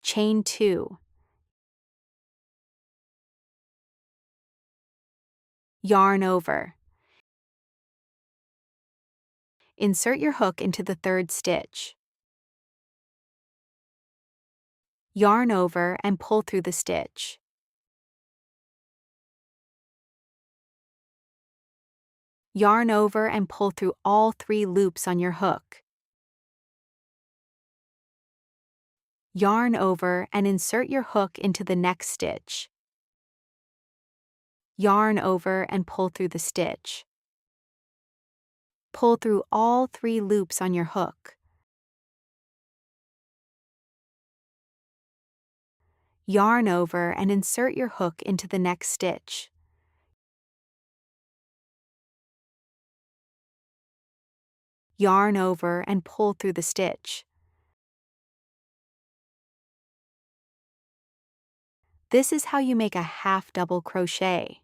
Chain 2. Yarn over. Insert your hook into the third stitch. Yarn over and pull through the stitch. Yarn over and pull through all 3 loops on your hook. Yarn over and insert your hook into the next stitch. Yarn over and pull through the stitch. Pull through all 3 loops on your hook. Yarn over and insert your hook into the next stitch. Yarn over and pull through the stitch. This is how you make a half double crochet.